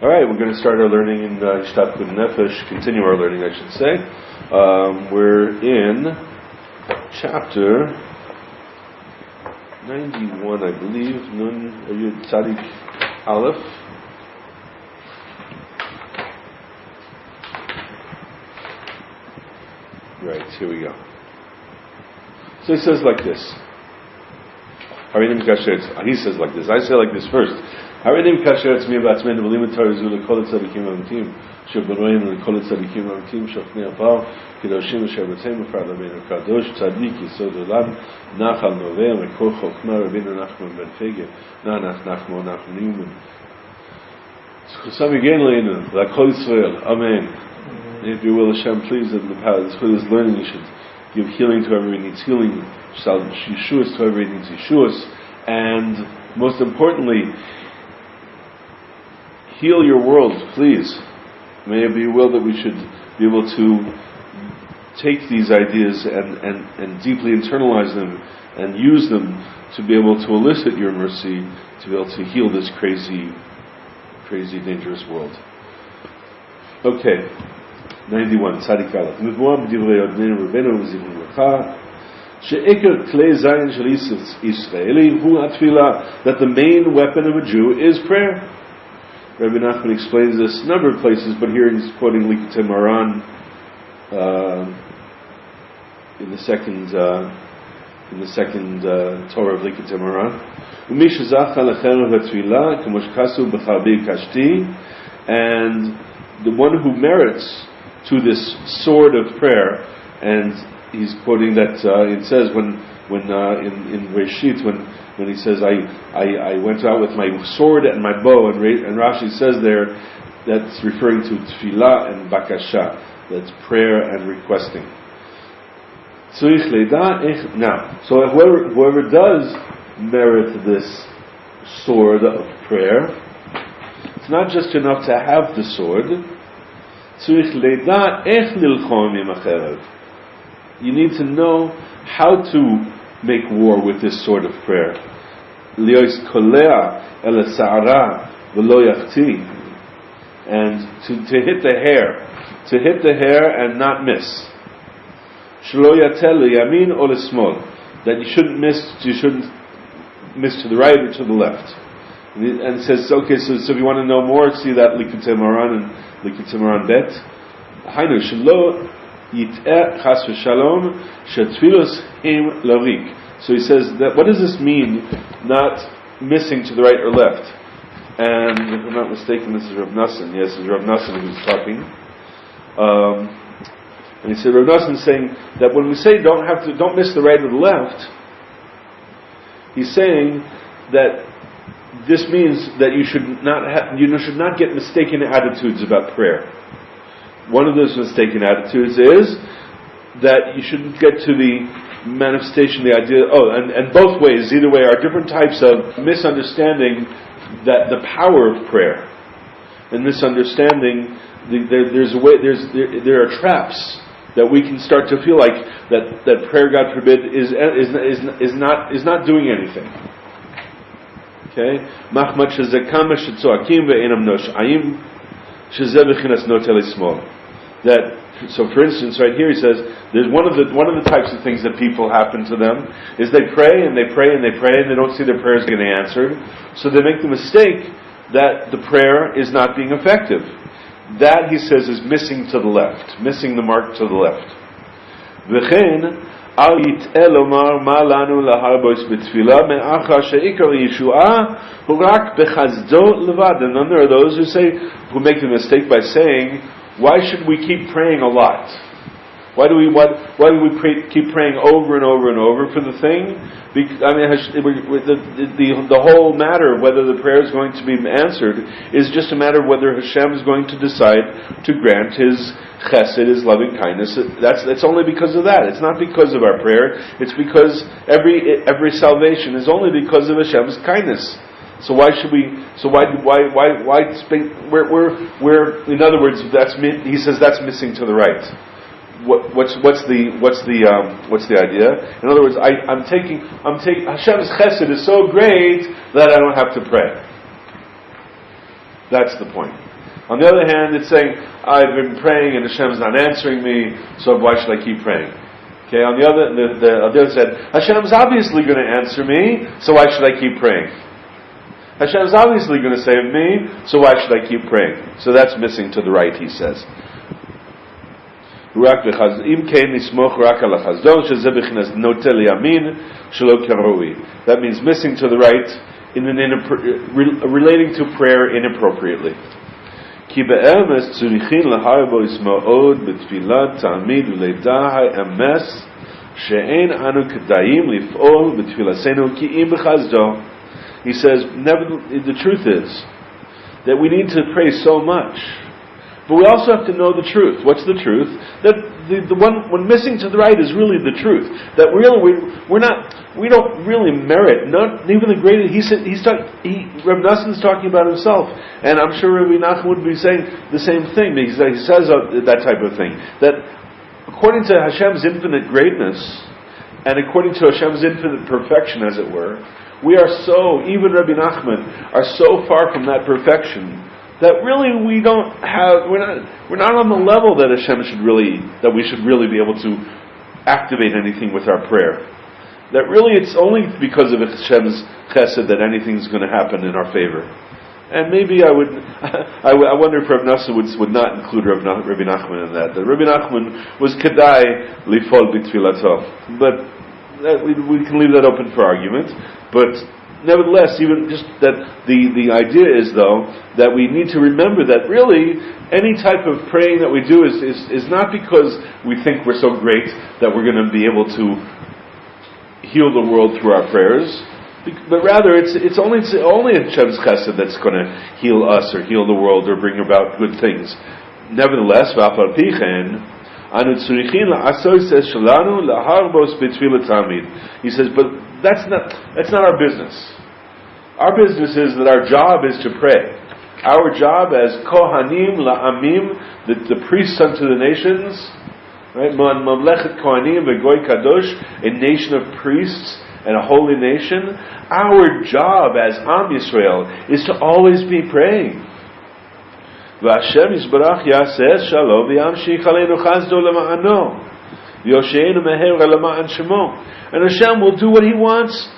Alright, we're going to start our learning in Hitbodedut Nefesh, continue our learning, I should say. We're in chapter 91, I believe, Nun Yud Tzadik Aleph. Right, here we go. So he says like this. He says like this. I say like this first. Harinim kasher etzmi b'atzmenu v'limud Torah zu l'kol tzadikim v'amitim sheberoim l'kol tzadikim v'amitim shofnei apal kedoshim asher b'tzeim ufar l'meinu kadosh tzadik yisod olam nachal noveh mekor chokma Rabbeinu Nachman ben Fege Nanach Nachman Newman Chusam again leinu l'kol Yisrael Amen. If you will, Hashem, please, in the power of this learning, you should give healing to whoever needs healing, Yeshuas to whoever needs Yeshuas, and most importantly, heal your world, please. May it be your will that we should be able to take these ideas and deeply internalize them and use them to be able to elicit your mercy, to be able to heal this crazy, dangerous world. Okay. 91, Tzadik Aleph. Mivua b'divrei Adonai Rabbeinu v'zivnu lecha she'eker klei zayin shel Yisraeli hu atfilah, that the main weapon of a Jew is prayer. Rabbi Nachman explains this a number of places, but here he's quoting Likutei Moharan in the second Torah of Likutei Moharan. U'mi shezacha lechem v'tfilah k'mo shekasu b'charbi kashti, and the one who merits to this sword of prayer, and he's quoting that it says when in Reshit when he says I went out with my sword and my bow, and Rashi says there that's referring to tefillah and bakasha, that's prayer and requesting. Now, so whoever does merit this sword of prayer, it's not just enough to have the sword. You need to know how to make war with this sword of prayer. And to hit the hair and not miss. That you shouldn't miss to the right or to the left. And it says, okay, so if you want to know more, see that Likutei Moharan and Likutei Moharan Bet. Hainu shelo yit'eh chas v'shalom shetfilos him larik. So he says that, what does this mean, not missing to the right or left? And if I'm not mistaken, this is Rav Nassan. Yes, this is Rav Nassan who's talking. And he said, Rav Nassan is saying that when we say don't miss the right or the left, he's saying that this means that you should not get mistaken attitudes about prayer. One of those mistaken attitudes is that you shouldn't get to the manifestation, the idea. And both ways, either way, are different types of misunderstanding that the power of prayer, and misunderstanding there are traps that we can start to feel like that prayer, God forbid, is not doing anything. Okay, Machmat shezekama shetzoakim ve'enam noshayim shezeh b'chinas notei lismol. That, so for instance, right here he says there's one of the types of things that people happen to them is they pray and they pray and they pray and they don't see their prayers getting answered, so they make the mistake that the prayer is not being effective. That, he says, is missing to the left, missing the mark to the left. V'chein al yit'eh lomar ma lanu laharbois b'tfilah me'achar she'ikar Yeshua hu rak bechazdo levad. And then there are those who make the mistake by saying, why should we keep praying a lot? Why do we keep praying over and over and over for the thing? The whole matter of whether the prayer is going to be answered is just a matter of whether Hashem is going to decide to grant His chesed, His loving kindness. That's only because of that. It's not because of our prayer. It's because every salvation is only because of Hashem's kindness. So why should we? So why? We're in other words, he says that's missing to the right. What's the idea? In other words, I'm taking Hashem's chesed is so great that I don't have to pray. That's the point. On the other hand, it's saying, I've been praying and Hashem's not answering me, so why should I keep praying? Okay, on the other side, Hashem's obviously going to answer me, so why should I keep praying? Hashem's obviously going to save me, so why should I keep praying? So that's missing to the right, he says. That means missing to the right, relating to prayer inappropriately. כי באמס צריכים להרבות מאוד בתפילת תמיד ולידע האמס שאין אנו כדאיים לפעול בתפילתנו כי אם בחסדו. He says, the truth is that we need to pray so much, but we also have to know the truth. What's the truth? That the one missing to the right is really the truth. That really we don't really merit, not even the greatest. Reb Nassan's talking about himself, and I'm sure Rabbi Nachman would be saying the same thing. He says that type of thing. That according to Hashem's infinite greatness, and according to Hashem's infinite perfection, as it were, we are so, even Rabbi Nachman, are so far from that perfection that really we're not on the level that we should really be able to activate anything with our prayer. That really it's only because of Hashem's chesed that anything's going to happen in our favor. And maybe I wonder if Rav Nassan would not include Rabbi Nachman in that. That Rabbi Nachman was kedai lifol b'tfilato. But we can leave that open for argument. But nevertheless, even just that the idea is, though, that we need to remember that really any type of praying that we do is not because we think we're so great that we're going to be able to heal the world through our prayers, but rather it's only Hashem's chesed that's going to heal us or heal the world or bring about good things. Nevertheless, he says, but that's not our business. Our business is that our job is to pray. Our job as Kohanim la'amim, the priests unto the nations, right? Mamlechet Kohanim v'goy kadosh, a nation of priests and a holy nation. Our job as Am Yisrael is to always be praying. V'Hashem Yisbarach yaseh shalom v'yamshich aleinu chazdo lema'ano v'yosheinu meher lema'an shemo. And Hashem will do what He wants,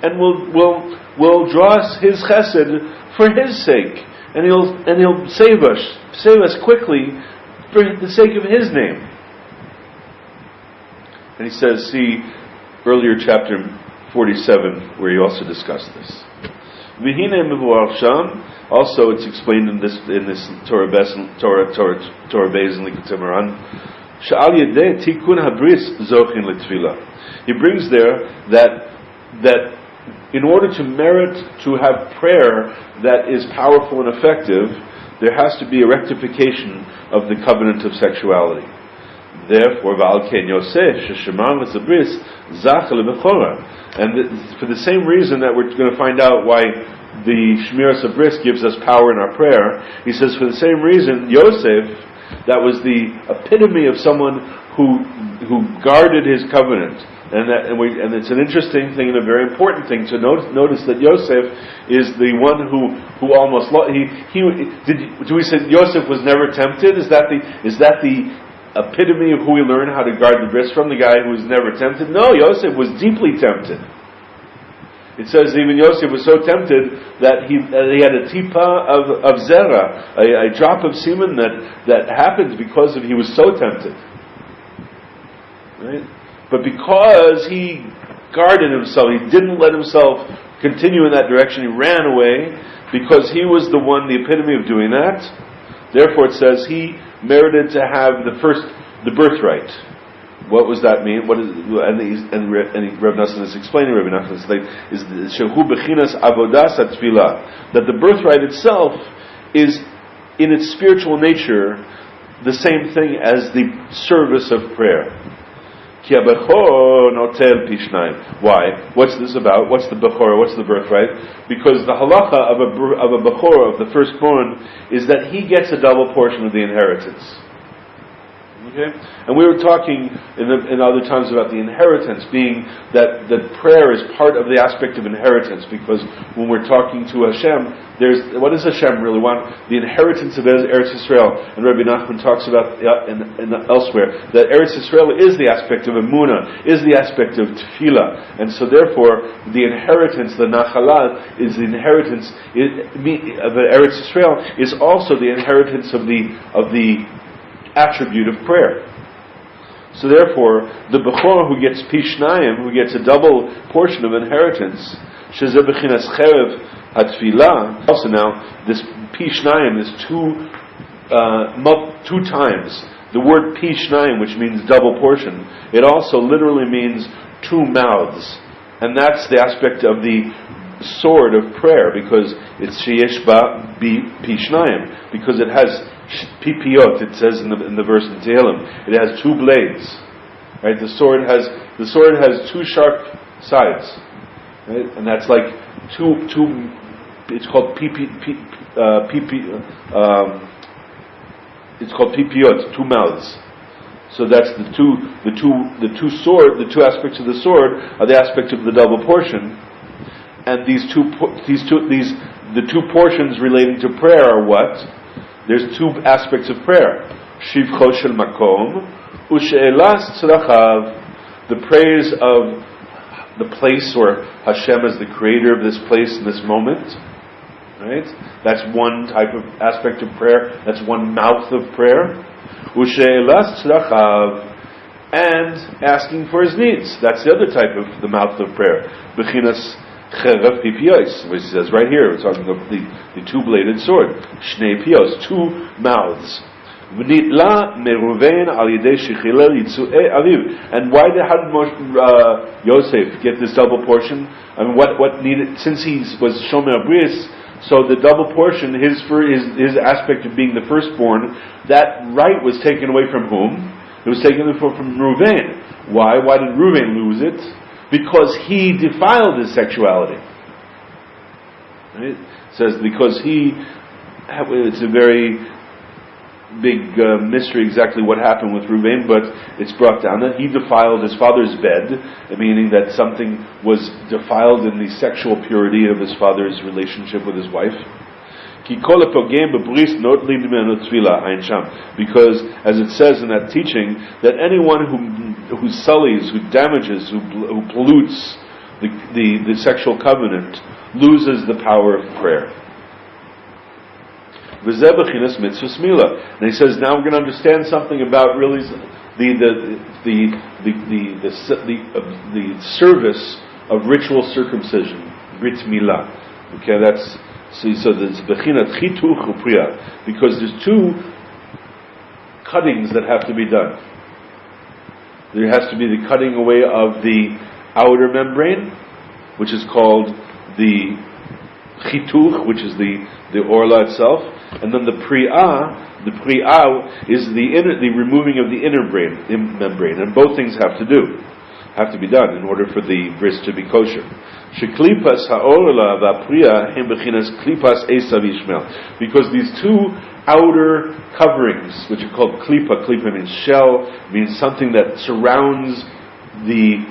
and will draw us His chesed for His sake, and He'll save us quickly for the sake of His name. And he says, see earlier chapter 47, where he also discussed this. Also, it's explained in this Torah Beis and Likutei Moharan. He brings there that in order to merit to have prayer that is powerful and effective, there has to be a rectification of the covenant of sexuality. Therefore, and for the same reason that we're going to find out why the Shmiras of Bris gives us power in our prayer, he says for the same reason, Yosef, that was the epitome of someone who guarded his covenant. And it's an interesting thing and a very important thing to notice that Yosef is the one who almost do we say Yosef was never tempted? Is that the epitome of who we learn how to guard the bris from, the guy who was never tempted? No, Yosef was deeply tempted. It says even Yosef was so tempted that he had a tipa of zera, a drop of semen that happened because he was so tempted. Right? But because he guarded himself, he didn't let himself continue in that direction, he ran away, because he was the epitome of doing that. Therefore it says he merited to have the birthright. What does that mean? And Reb Nassan is explaining, Reb Nachman is shehu bechinas avodas hatfilah, that the birthright itself is in its spiritual nature the same thing as the service of prayer. Why? What's this about? What's the bechor? What's the birthright? Because the halacha of a bechor, of the firstborn, is that he gets a double portion of the inheritance. Okay, and we were talking in other times about the inheritance, being that prayer is part of the aspect of inheritance. Because when we're talking to Hashem, what does Hashem really want? The inheritance of Eretz Yisrael. And Rabbi Nachman talks about in elsewhere that Eretz Yisrael is the aspect of Emunah, is the aspect of Tefillah, and so therefore the inheritance, the Nachala, is the inheritance of Eretz Yisrael, is also the inheritance of the attribute of prayer. So therefore, the Bechor who gets Pishnayim, who gets a double portion of inheritance, Shezeh Bechinas Cherev HaTfilah. Also now, this Pishnayim is two times. The word Pishnayim, which means double portion, it also literally means two mouths. And that's the aspect of the sword of prayer, because it's Sheyesh Ba Pishnayim, because it has Pipiot, it says in the verse in Tehillim. It has two blades. Right? The sword has two sharp sides. Right? And that's like two it's called it's called Pipiot, two mouths. So that's the two aspects of the sword are the aspect of the double portion. And the two portions relating to prayer are what? There's two aspects of prayer. Shivcho shel makom, u'she'elas tzrachav, the praise of the place, or Hashem as the creator of this place in this moment. Right? That's one type of aspect of prayer. That's one mouth of prayer. U'she'elas tzrachav, and asking for his needs. That's the other type of the mouth of prayer. Bechinas Cherev Pipios, which says right here, we're talking about the two-bladed sword. Shnei Pios, two mouths. V'nitla meruven al yidei shechilel yitzu'ei aviv. And how did Yosef get this double portion? I mean, what needed, since he was Shomer Bris, so the double portion, his aspect of being the firstborn, that right was taken away from whom? It was taken away from Reuven. Why? Why did Reuven lose it? Because he defiled his sexuality. Right? It says because it's a very big mystery exactly what happened with Reuven, but it's brought down that he defiled his father's bed, meaning that something was defiled in the sexual purity of his father's relationship with his wife. Because, as it says in that teaching, that anyone who sullies, who damages, who pollutes the sexual covenant loses the power of prayer. And he says, now we're going to understand something about really the service of ritual circumcision, Brit Milah. Okay, that's. So there's bechinat chituch upriya, because there's two cuttings that have to be done. There has to be the cutting away of the outer membrane, which is called the chituch, which is the orla itself, and then the pri'ah is the removing of the inner membrane, and both things have to be done in order for the bris to be kosher. Sheklipas ha'orla va'priya hem bechinas klipas esav yishmael, because these two outer coverings, which are called klipa means shell, means something that surrounds the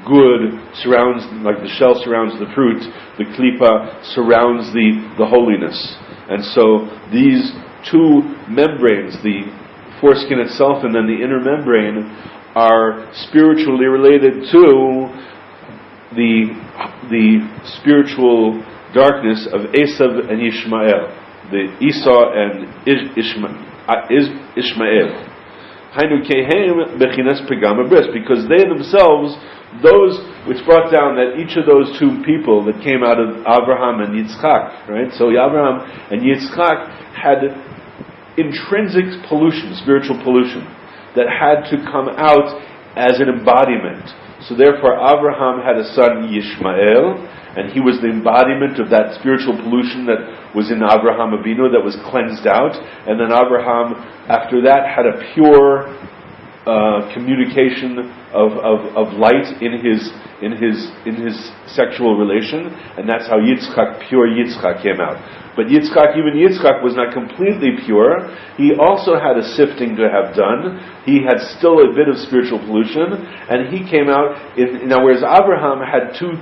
good, surrounds, like the shell surrounds the fruit, the klipa surrounds the holiness. And so these two membranes, the foreskin itself and then the inner membrane, are spiritually related to the spiritual darkness of Esav and Yishmael, the Esau and Ishmael. Because they themselves, those which brought down that each of those two people that came out of Abraham and Yitzchak, right? So Abraham and Yitzchak had intrinsic pollution, spiritual pollution, that had to come out as an embodiment. So therefore Abraham had a son Yishmael, and he was the embodiment of that spiritual pollution that was in Abraham Avinu, that was cleansed out. And then Abraham, after that, had a pure communication of light in his sexual relation, and that's how Yitzchak, pure Yitzchak, came out. But even Yitzchak was not completely pure. He also had a sifting to have done. He had still a bit of spiritual pollution, and he came out now. Whereas Abraham had two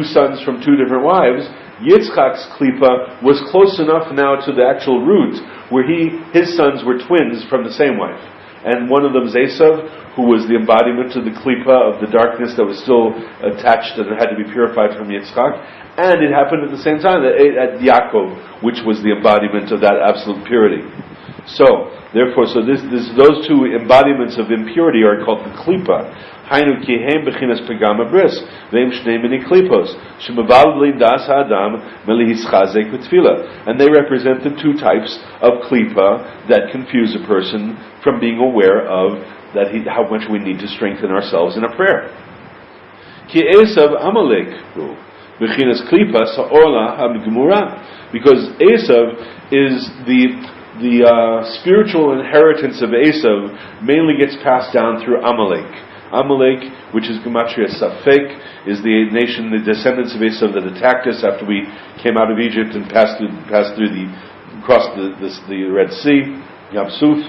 sons from two different wives, Yitzchak's klipa was close enough now to the actual root where his sons were twins from the same wife. And one of them is Esav, who was the embodiment of the klipa, of the darkness that was still attached and had to be purified from Yitzchak. And it happened at the same time at Yaakov, which was the embodiment of that absolute purity. So, therefore, those two embodiments of impurity are called the klipa. Hainu kihem bechinas pegama bris, veim shnei mini klipos, shemavald das ha'adam melihischazek v'tfila. And they represent the two types of klipa that confuse a person from being aware of how much we need to strengthen ourselves in a prayer. Ki Esav Amalek bechinas klipa sa'orla ha'mgemura, because Esav is the spiritual inheritance of Esav mainly gets passed down through Amalek. Amalek, which is Gematria Safek, is the nation, the descendants of Esav that attacked us after we came out of Egypt and crossed the Red Sea, Yam Suf.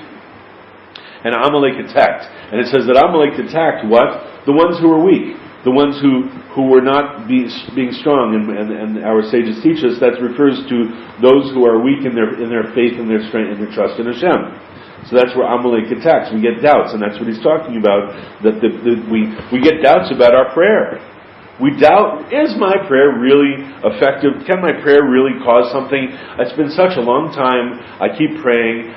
And Amalek attacked. And it says that Amalek attacked what? The ones who were weak. The ones who were not being strong. And our sages teach us that refers to those who are weak in their faith and their strength and their trust in Hashem. So that's where Amalek attacks. We get doubts, and that's what he's talking about. That we get doubts about our prayer. We doubt: is my prayer really effective? Can my prayer really cause something? It's been such a long time. I keep praying,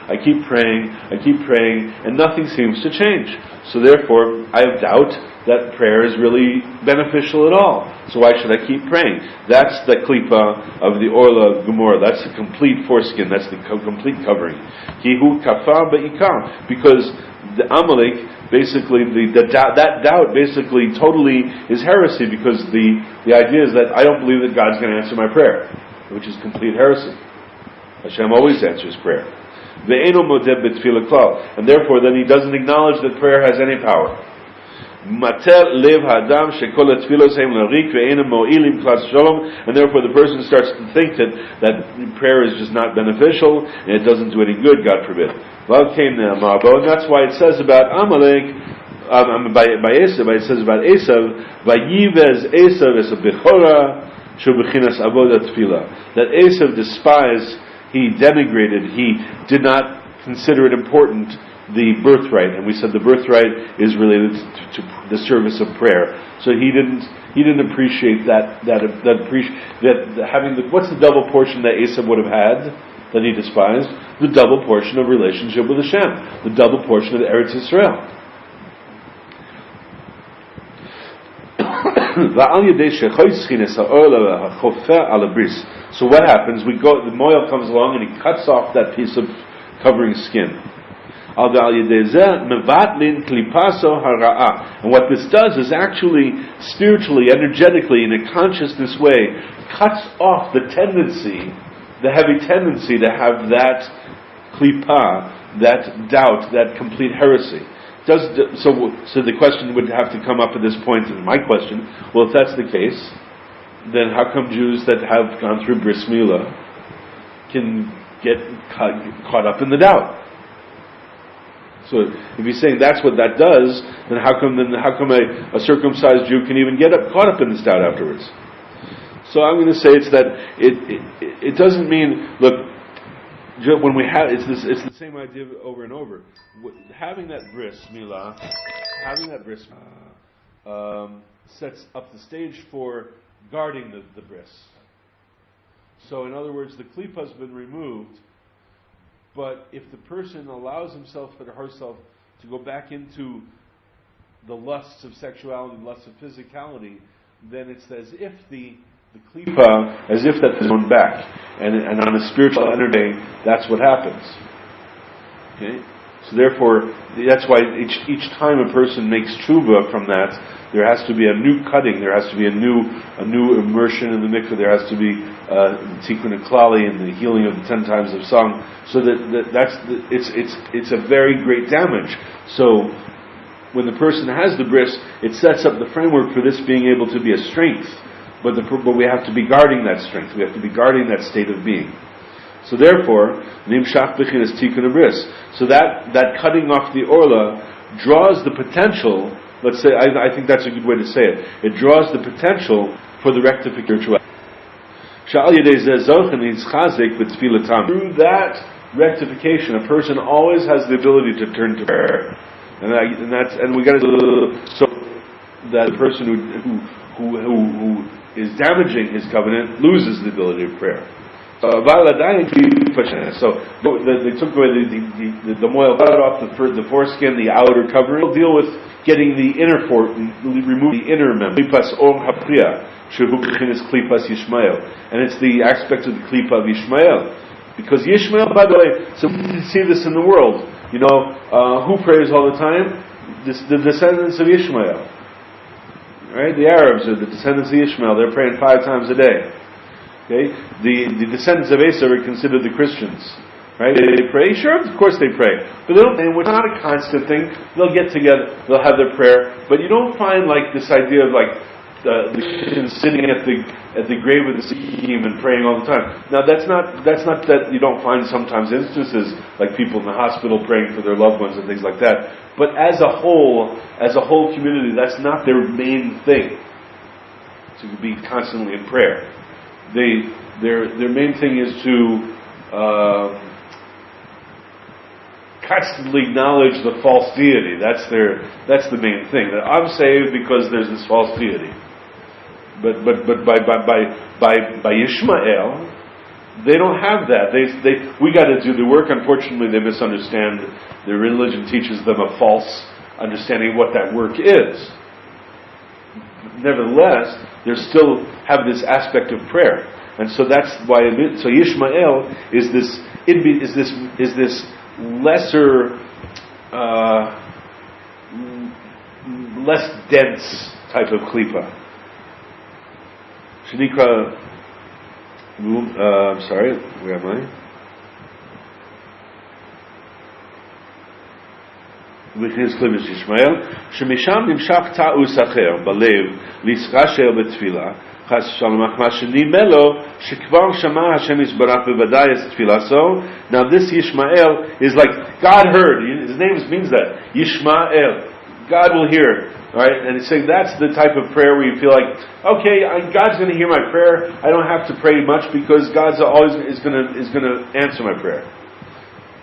and nothing seems to change. So therefore, I have doubt that prayer is really beneficial at all. So why should I keep praying? That's the klipa of the Orla Gemara. That's the complete foreskin. That's the complete covering. Kihu kafar be'ikar. Because the Amalek, basically, that doubt basically totally is heresy, because the idea is that I don't believe that God's going to answer my prayer, which is complete heresy. Hashem always answers prayer. Ve'eno modeh b'tfilah klal. And therefore, then he doesn't acknowledge that prayer has any power. Matel lev hadam shekol tfilos heim larik ve'enem mo'ilim klas shalom, and therefore the person starts to think that prayer is just not beneficial and it doesn't do any good. God forbid. And that's why it says about Amalek, by Esav, it says about Esav, vayivez Esav es bechora shubechinas avodat tefillah, that Esav despised, he denigrated, he did not consider it important, the birthright. And we said the birthright is related to the service of prayer. So he didn't appreciate that having what's the double portion that Esav would have had that he despised? The double portion of relationship with Hashem, the double portion of Eretz Yisrael. So what happens? The moil comes along and he cuts off that piece of covering skin. And what this does is actually spiritually, energetically, in a consciousness way, cuts off the heavy tendency to have that klipa, that doubt, that complete heresy. So the question would have to come up at this point, and my question, well, if that's the case, then how come Jews that have gone through bris milah can get caught up in the doubt? So if you're saying that's what that does, then how come a circumcised Jew can even get caught up in this doubt afterwards? So I'm going to say it's that it doesn't mean, look, when we have it's the same idea over and over. Having that bris milah, sets up the stage for guarding the bris. So in other words, the klipa has been removed. But if the person allows himself or herself to go back into the lusts of sexuality, lusts of physicality, then it's as if the klipa, as if that is thrown back. And on a spiritual energy, that's what happens. Okay? So therefore, that's why each time a person makes tshuva from that, there has to be a new cutting, there has to be a new immersion in the mikveh, there has to be tikkun klali and the healing of the 10 times of song, so it's a very great damage. So when the person has the bris, it sets up the framework for this being able to be a strength. But we have to be guarding that strength. We have to be guarding that state of being. So therefore, nimshach b'chinas tikkun bris. So that cutting off the orla draws the potential. Let's say, I think that's a good way to say it. It draws the potential for the rectification. Through that rectification, a person always has the ability to turn to prayer, and we got to so that the person who is damaging his covenant loses the ability of prayer. So they took away the moil, cut off the foreskin, the outer covering. We'll deal with getting the inner remove the inner member. And it's the aspect of the klipa of Yishmael. Because Yishmael, by the way, so we see this in the world. Who prays all the time? The descendants of Yishmael. Right? The Arabs are the descendants of Yishmael. They're praying 5 times a day. Okay? The descendants of Esau are considered the Christians. Right? They pray? Sure, of course they pray. But they don't, and it's not a constant thing. They'll get together, they'll have their prayer. But you don't find like this idea of like the Christians sitting at the grave of the Sikkim and praying all the time. Now that's not that you don't find sometimes instances like people in the hospital praying for their loved ones and things like that. But as a whole community, that's not their main thing. To be constantly in prayer. Their main thing is to constantly acknowledge the false deity. That's the main thing. That I'm saved because there's this false deity. But by Yishmael, they don't have that. We got to do the work. Unfortunately, they misunderstand. Their religion teaches them a false understanding of what that work is. Nevertheless, they still have this aspect of prayer, and so that's why. So Yishmael is this lesser, less dense type of klipa. Shanikra, I'm sorry, where am I? V'chinas klipas Yishmael, shemisham nimshach ta'us acher balev lisrasher betfila chas shalom achma shenimelo shekvar shama Hashem yisbarach bevadai es tfilaso. Now this Yishmael is like God heard. His name means that Yishmael. God will hear. All right, and he's saying that's the type of prayer where you feel like, okay, God's going to hear my prayer. I don't have to pray much because God's always is going to answer my prayer.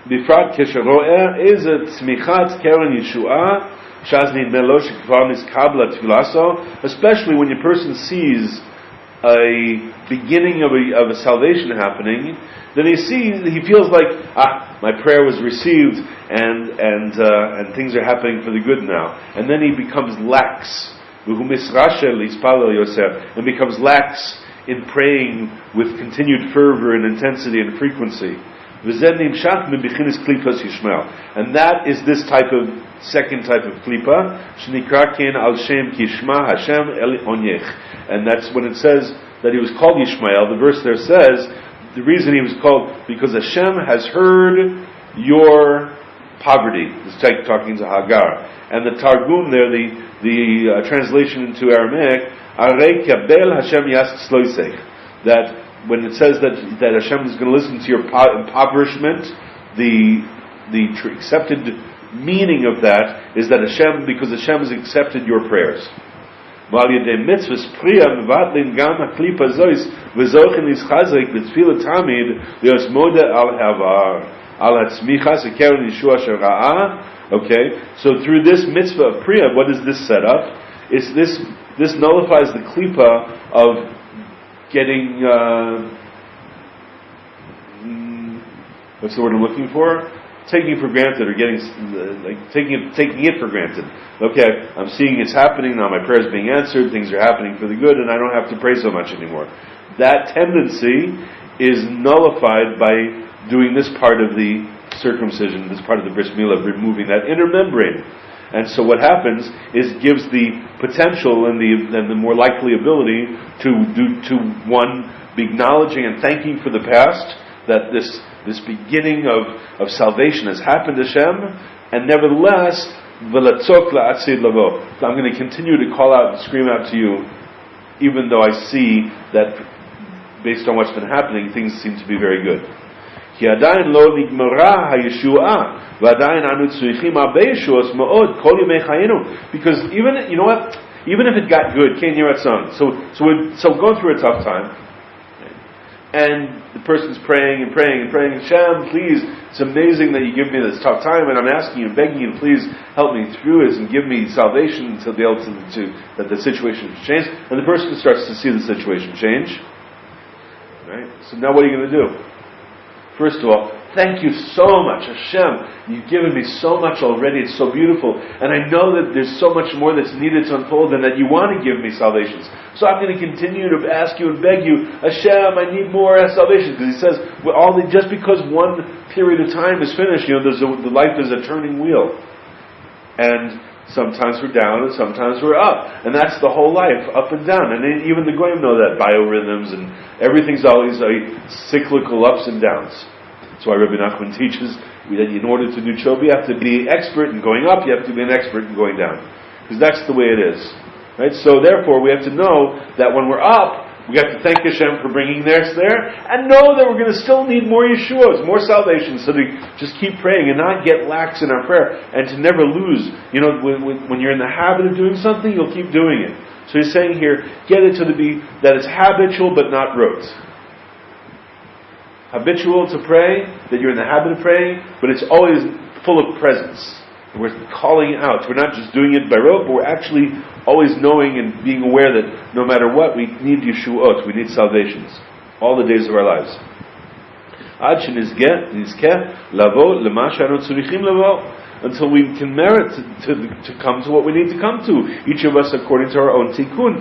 Bifrat keshero'eh is a tzmichat keren Yeshua shazni melo shekvar niskabla tfilaso. Especially when a person sees a beginning of a salvation happening, then he feels like my prayer was received and things are happening for the good now. And then he becomes lax, and becomes lax in praying with continued fervor and intensity and frequency. And that is this second type of klipa, and that's when it says that he was called Yishmael. The verse there says the reason he was called because Hashem has heard your poverty. It's talking to Hagar, and the Targum there, the translation into Aramaic, Arei kabel Hashem yas tzloisech, that when it says that Hashem is going to listen to your impoverishment, the accepted meaning of that is that because Hashem has accepted your prayers. While Yedei mitzvahs priya mevatlin gam haklipa zois v'zochen ischazek b'tfila tamid liosmoda al havar al hatzmicha sekeren Yeshua shera'ah. Okay, so through this mitzvah of priya, what does this set up? This nullifies the klipa of getting what's the word I'm looking for? Taking it for granted, or getting taking it for granted. Okay, I'm seeing it's happening now. My prayer is being answered. Things are happening for the good, and I don't have to pray so much anymore. That tendency is nullified by doing this part of the circumcision, this part of the bris milah, removing that inner membrane. And so what happens is gives the potential and the more likely ability to one, be acknowledging and thanking for the past, that this beginning of salvation has happened to Hashem, and nevertheless V'latzok la'atzid lavo. I'm going to continue to call out and scream out to you, even though I see that, based on what's been happening, things seem to be very good. Ki adayin lo nigmara hayeshuah, v'adayin anu tzrichim הרבה yeshuos ma'od kol yemei chayenu. Because even, you know what? Even if it got good, Ken Yeratzon. So going through a tough time, and the person's praying and praying and praying, Hashem, please, it's amazing that you give me this tough time, and I'm asking you, begging you, please help me through this and give me salvation to be able to that the situation change. And the person starts to see the situation change. Right? So now what are you going to do? First of all, thank you so much, Hashem. You've given me so much already. It's so beautiful. And I know that there's so much more that's needed to unfold and that you want to give me salvations. So I'm going to continue to ask you and beg you, Hashem, I need more salvation. Because he says, just because one period of time is finished, the life is a turning wheel. And sometimes we're down and sometimes we're up. And that's the whole life, up and down. And even the Goyim know that, biorhythms, and everything's always cyclical ups and downs. That's why Rabbi Nachman teaches that in order to do tshuva, you have to be expert in going up, you have to be an expert in going down. Because that's the way it is. Right? So therefore, we have to know that when we're up, we have to thank Hashem for bringing us there, and know that we're going to still need more Yeshuas, more salvation, so to just keep praying and not get lax in our prayer, and to never lose. When you're in the habit of doing something, you'll keep doing it. So he's saying here, get it to that it's habitual but not rote. Habitual to pray, that you're in the habit of praying, but it's always full of presence. We're calling out. We're not just doing it by rote, but we're actually always knowing and being aware that no matter what, we need Yeshuot, we need salvations, all the days of our lives. Until we can merit to come to what we need to come to, each of us according to our own tikkun.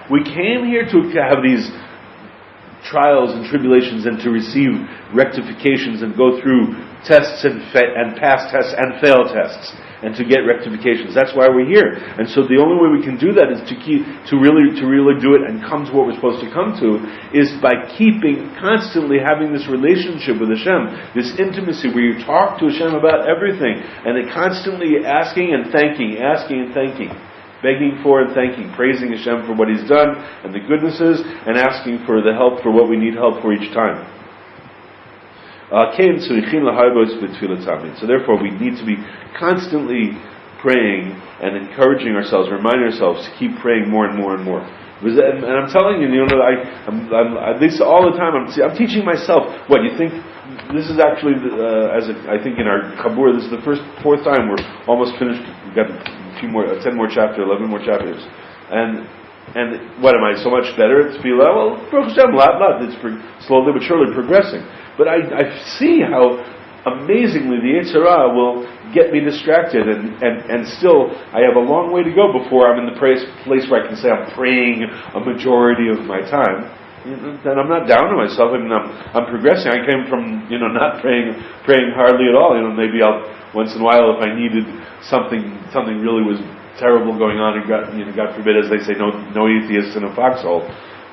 We came here to have these trials and tribulations and to receive rectifications and go through tests and pass tests and fail tests and to get rectifications. That's why we're here. And so the only way we can do that is to really do it and come to what we're supposed to come to is by constantly having this relationship with Hashem, this intimacy where you talk to Hashem about everything and constantly asking and thanking, begging for and thanking, praising Hashem for what He's done and the goodnesses, and asking for the help for what we need help for each time. So therefore we need to be constantly praying and encouraging ourselves, reminding ourselves to keep praying more and more and more. And I'm telling you, I'm at least all the time, I'm teaching myself. What you think? This is actually, I think in our kabur, this is the fourth time we're almost finished. We've got a few more, 10 more chapters, 11 more chapters, and what am I so much better at tefillah? Well, Baruch Hashem, it's slowly but surely progressing. But I see how amazingly the Yetzer Hara will get me distracted, and still I have a long way to go before I'm in the place where I can say I'm praying a majority of my time. Then I'm not down on myself. I mean, I'm progressing. I came from not praying hardly at all. Maybe I'll once in a while if I needed something really was terrible going on, and God forbid, as they say, no atheists in a foxhole.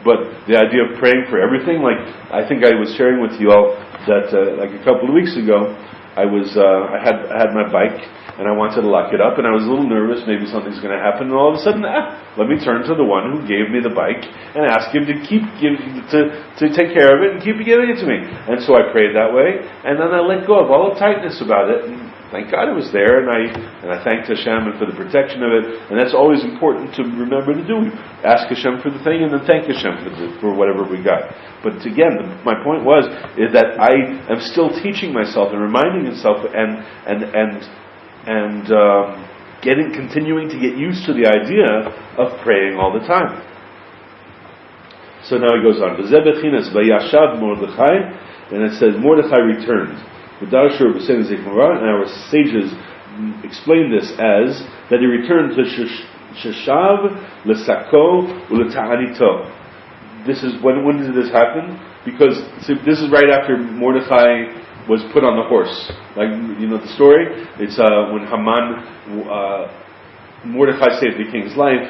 But the idea of praying for everything, like I think I was sharing with you all that like a couple of weeks ago, I had my bike and I wanted to lock it up, and I was a little nervous, maybe something's going to happen, and all of a sudden, let me turn to the one who gave me the bike and ask him to to take care of it and keep giving it to me. And so I prayed that way, and then I let go of all the tightness about it, and thank God it was there, and I thanked Hashem and for the protection of it, and that's always important to remember to do. Ask Hashem for the thing, and then thank Hashem for whatever we got. But again, my point is that I am still teaching myself and reminding myself continuing to get used to the idea of praying all the time. So now he goes on. And it says Mordechai returned. And our sages explain this as that he returned to Sheshav, Lesako, Uleta'anito. This is when did this happen? Because this is right after Mordechai was put on the horse. Like the story. It's when Haman, Mordechai saved the king's life,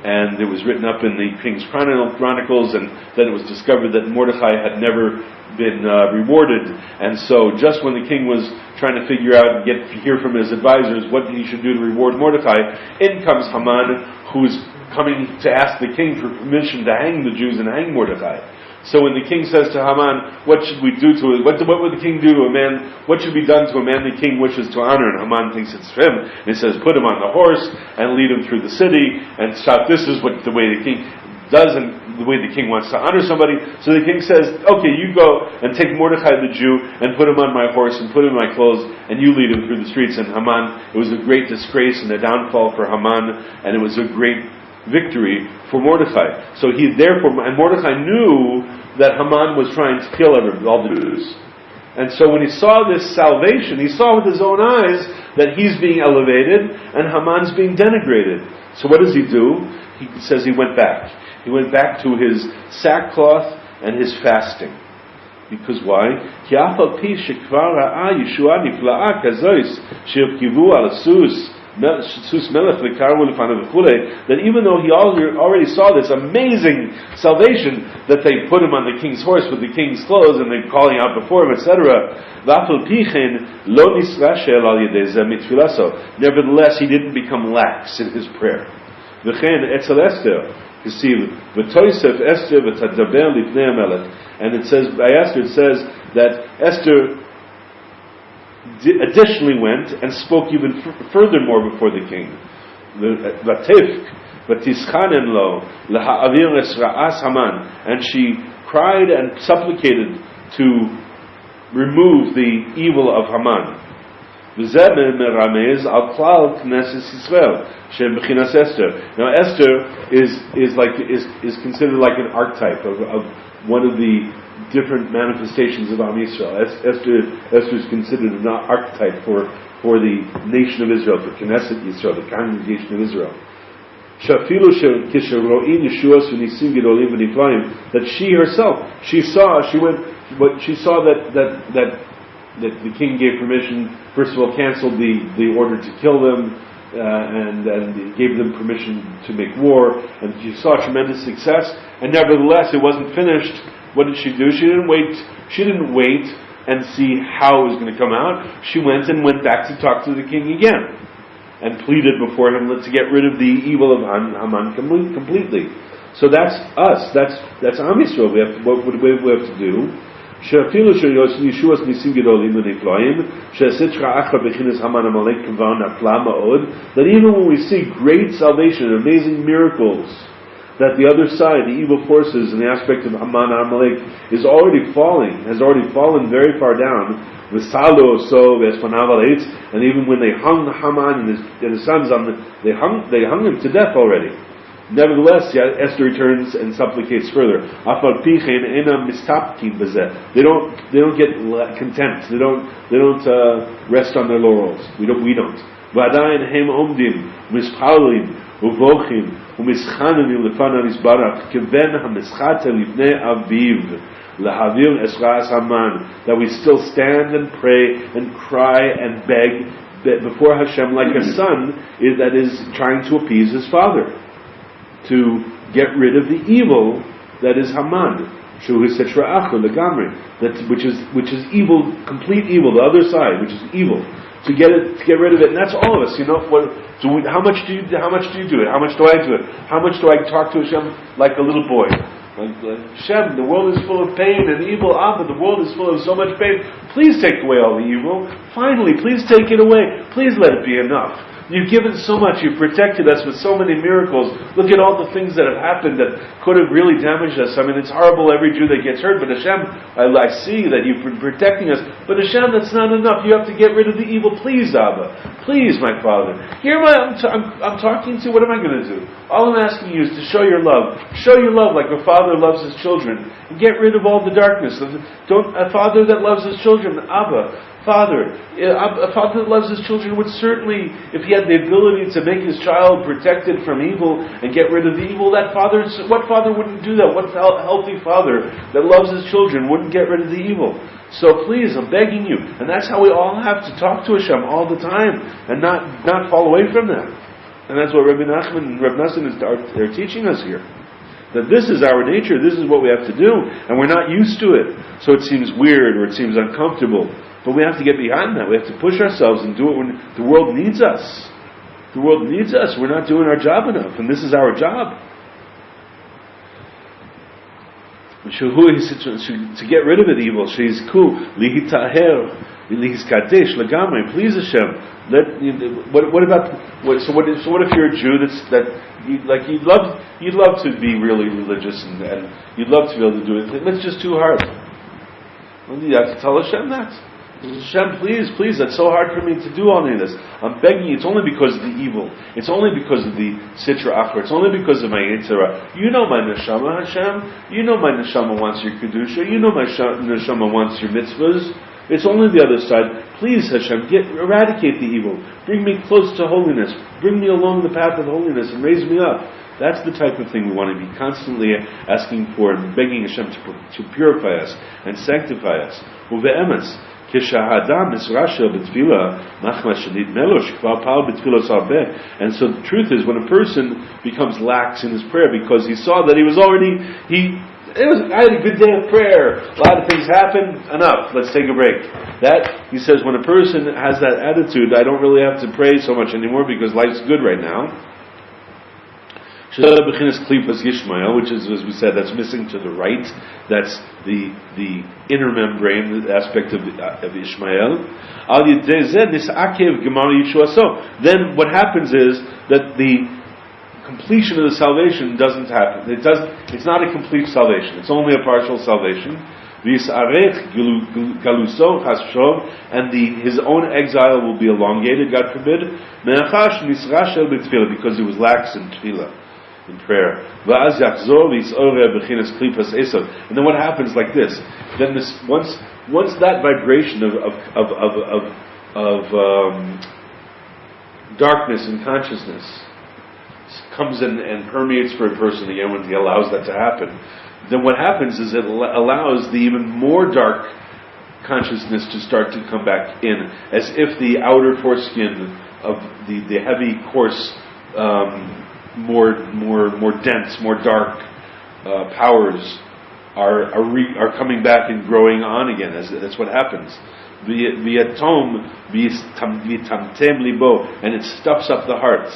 and it was written up in the King's Chronicles, and then it was discovered that Mordechai had never been rewarded, and so just when the king was trying to figure out and hear from his advisors what he should do to reward Mordechai, in comes Haman, who's coming to ask the king for permission to hang the Jews and hang Mordechai. So when the king says to Haman, what should we do to it? What would the king do to a man? What should be done to a man the king wishes to honor? And Haman thinks it's for him. And he says, put him on the horse and lead him through the city and shout, this is what the way the king does and the way the king wants to honor somebody. So the king says, okay, you go and take Mordechai the Jew and put him on my horse and put him in my clothes and you lead him through the streets. And Haman, it was a great disgrace and a downfall for Haman, and it was a great victory for Mordechai. So and Mordechai knew that Haman was trying to kill all the Jews. And so when he saw this salvation, he saw with his own eyes that he's being elevated and Haman's being denigrated. So what does he do? He says he went back. He went back to his sackcloth and his fasting. Because why? That even though he already saw this amazing salvation, that they put him on the king's horse with the king's clothes and they're calling out before him, etc. Nevertheless, he didn't become lax in his prayer. And it says by Esther, it says that Esther additionally went and spoke even furthermore before the king. And she cried and supplicated to remove the evil of Haman. Now Esther is considered like an archetype of one of the different manifestations of Am Yisrael. Esther is considered an archetype for the nation of Israel, for Knesset Yisrael, the congregation of Israel. That she herself, she saw that the king gave permission. First of all, canceled the order to kill them, and gave them permission to make war. And she saw tremendous success. And nevertheless, it wasn't finished. What did she do? She didn't wait and see how it was going to come out. She went back to talk to the king again, and pleaded before him to get rid of the evil of Haman completely. So that's us. That's Am Yisrael. What do we have to do? That even when we see great salvation and amazing miracles, that the other side, the evil forces in the aspect of Haman and Amalek, has already fallen very far down. And even when they hung Haman and his sons they hung him to death already. Nevertheless, Esther returns and supplicates further. They don't get content. They don't rest on their laurels. We don't. That we still stand and pray and cry and beg before Hashem like a son that is trying to appease his father, to get rid of the evil that is Haman, which is evil, complete evil, the other side, which is evil. To get rid of it, and that's all of us. How much do you do it? How much do I do it? How much do I talk to Hashem like a little boy? Like Hashem, the world is full of pain and evil. Abba, the world is full of so much pain. Please take away all the evil. Finally, please take it away. Please let it be enough. You've given so much. You've protected us with so many miracles. Look at all the things that have happened that could have really damaged us. I mean, it's horrible, every Jew that gets hurt, but Hashem, I see that you've been protecting us. But Hashem, that's not enough. You have to get rid of the evil. Please, Abba. Please, my Father. Here I'm talking to. What am I going to do? All I'm asking you is to show your love. Show your love like a father loves his children. And get rid of all the darkness. A father that loves his children, Abba. Father, a father that loves his children would certainly, if he had the ability to make his child protected from evil and get rid of the evil, what father wouldn't do that? What healthy father that loves his children wouldn't get rid of the evil? So please, I'm begging you, and that's how we all have to talk to Hashem all the time, and not fall away from that. And that's what Rabbi Nachman and Rabbi Nassim are teaching us here. That this is our nature, this is what we have to do, and we're not used to it. So it seems weird or it seems uncomfortable. But we have to get behind that. We have to push ourselves and do it when the world needs us. The world needs us. We're not doing our job enough, and this is our job. To get rid of it, evil. She's cool. Lihitaher, lihizkadesh, lagamre. Please Hashem. What if you're a Jew you'd love to be really religious and you'd love to be able to do it, but it's just too hard. Well, you have to tell Hashem that. Hashem, please, that's so hard for me to do all of this. I'm begging you, it's only because of the evil. It's only because of the Sitra Achra. It's only because of my Yitzhara. You know my Neshama, Hashem. You know my Neshama wants your Kedusha. You know my Neshama wants your mitzvahs. It's only the other side. Please, Hashem, eradicate the evil. Bring me close to holiness. Bring me along the path of holiness and raise me up. That's the type of thing we want to be constantly asking for and begging Hashem to purify us and sanctify us. Uve'emes. And so the truth is, when a person becomes lax in his prayer because he saw that I had a good day of prayer, a lot of things happened, enough, let's take a break. That, he says, when a person has that attitude, I don't really have to pray so much anymore because life's good right now. Which is, as we said, that's missing to the right. That's the inner membrane, the aspect of Ishmael. Then what happens is that the completion of the salvation doesn't happen. It's not a complete salvation. It's only a partial salvation. And his own exile will be elongated, God forbid, because he was lax in tefillah, in prayer. And then what happens like this? Then once that vibration of darkness and consciousness comes in and permeates for a person again, when he allows that to happen, then what happens is it allows the even more dark consciousness to start to come back in, as if the outer foreskin of the heavy, coarse, more dense, more dark powers are coming back and growing on again. That's what happens. And it stuffs up the heart,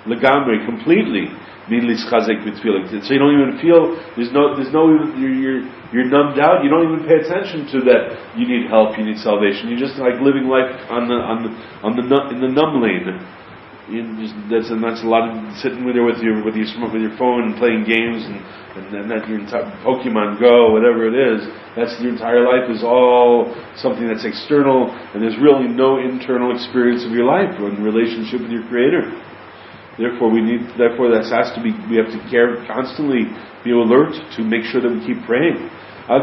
legamri, completely. So you don't even feel you're numbed out. You don't even pay attention to that. You need help. You need salvation. You're just like living life in the numb lane. That's a lot of sitting with your phone and playing games and that your entire Pokemon Go, whatever it is. That's your entire life is all something that's external, and there's really no internal experience of your life or in relationship with your Creator. Therefore, that has to be. We have to constantly be alert to make sure that we keep praying. So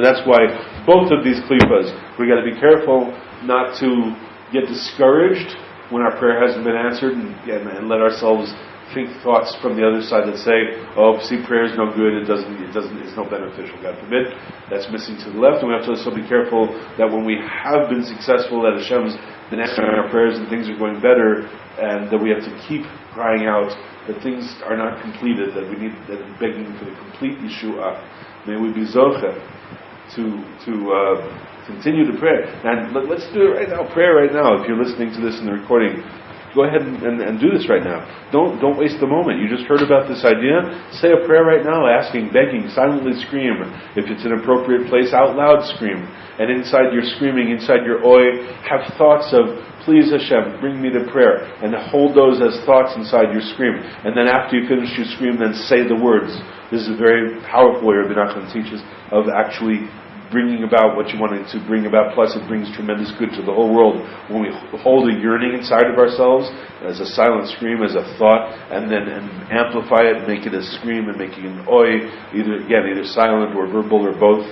that's why both of these klipas, we got to be careful not to get discouraged when our prayer hasn't been answered, and let ourselves think thoughts from the other side that say, "Oh, see, prayer is no good. It's no beneficial." God forbid. That's missing to the left, and we have to also be careful that when we have been successful, that Hashem's been answering our prayers and things are going better, and that we have to keep crying out that things are not completed, that begging for the complete Yeshua. May we be zoche to continue to pray. And let's do it right now. Prayer right now. If you're listening to this in the recording, go ahead and do this right now. Don't waste the moment. You just heard about this idea. Say a prayer right now, asking, begging, silently scream. If it's an appropriate place, out loud scream. And inside your screaming, inside your oi, have thoughts of, please Hashem, bring me to prayer. And hold those as thoughts inside your scream. And then after you finish your scream, then say the words. This is a very powerful way Rabbi Nachman teaches of actually bringing about what you wanted to bring about, plus it brings tremendous good to the whole world. When we hold a yearning inside of ourselves, as a silent scream, as a thought, and then amplify it, make it a scream, and make it an oi, either silent or verbal or both,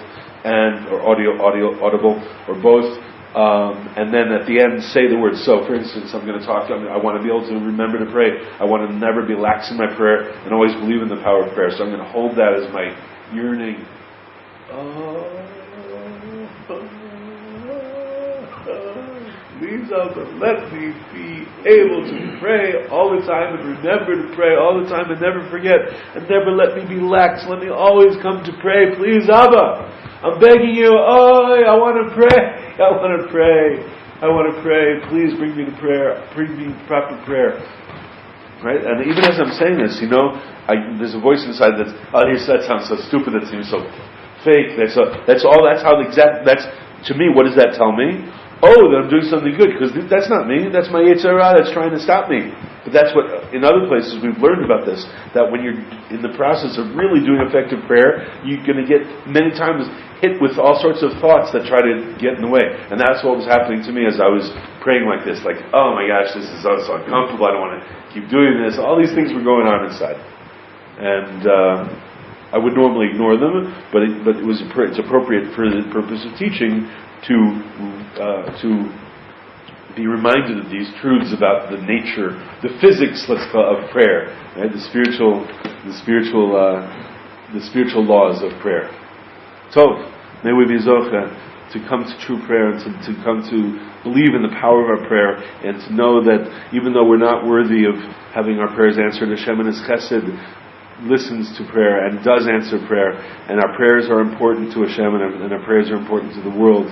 or audible or both, and then at the end say the words. So, for instance, I'm going to talk, I want to be able to remember to pray. I want to never be lax in my prayer and always believe in the power of prayer. So I'm going to hold that as my yearning. Please, Abba, let me be able to pray all the time and remember to pray all the time and never forget and never let me be lax. Let me always come to pray. Please, Abba, I'm begging you. Oh, I want to pray. I want to pray. I want to pray. Please bring me to prayer. Bring me proper prayer. Right? And even as I'm saying this, there's a voice inside that sounds so stupid. That seems so fake. That's to me. What does that tell me? Oh, that I'm doing something good, because that's not me. That's my Yetzer Hara that's trying to stop me. But that's what, in other places, we've learned about this, that when you're in the process of really doing effective prayer, you're going to get many times hit with all sorts of thoughts that try to get in the way. And that's what was happening to me as I was praying like this. Like, oh my gosh, this is so uncomfortable. I don't want to keep doing this. All these things were going on inside. And I would normally ignore them, but it's appropriate for the purpose of teaching to be reminded of these truths about the nature, the physics, let's call, of prayer, right? The spiritual laws of prayer. So, may we be zocha to come to true prayer and to come to believe in the power of our prayer and to know that even though we're not worthy of having our prayers answered, Hashem in His chesed listens to prayer and does answer prayer, and our prayers are important to Hashem and our prayers are important to the world.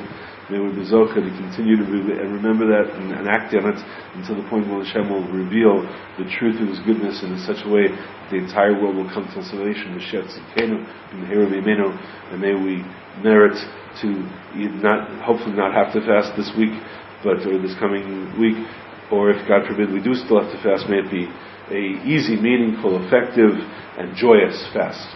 May we be zocha to continue to and remember that and act on it until the point where Hashem will reveal the truth of His goodness in such a way that the entire world will come to salvation. And may we merit to hopefully not have to fast this week, or this coming week, or if God forbid we do still have to fast, may it be a easy, meaningful, effective, and joyous fast.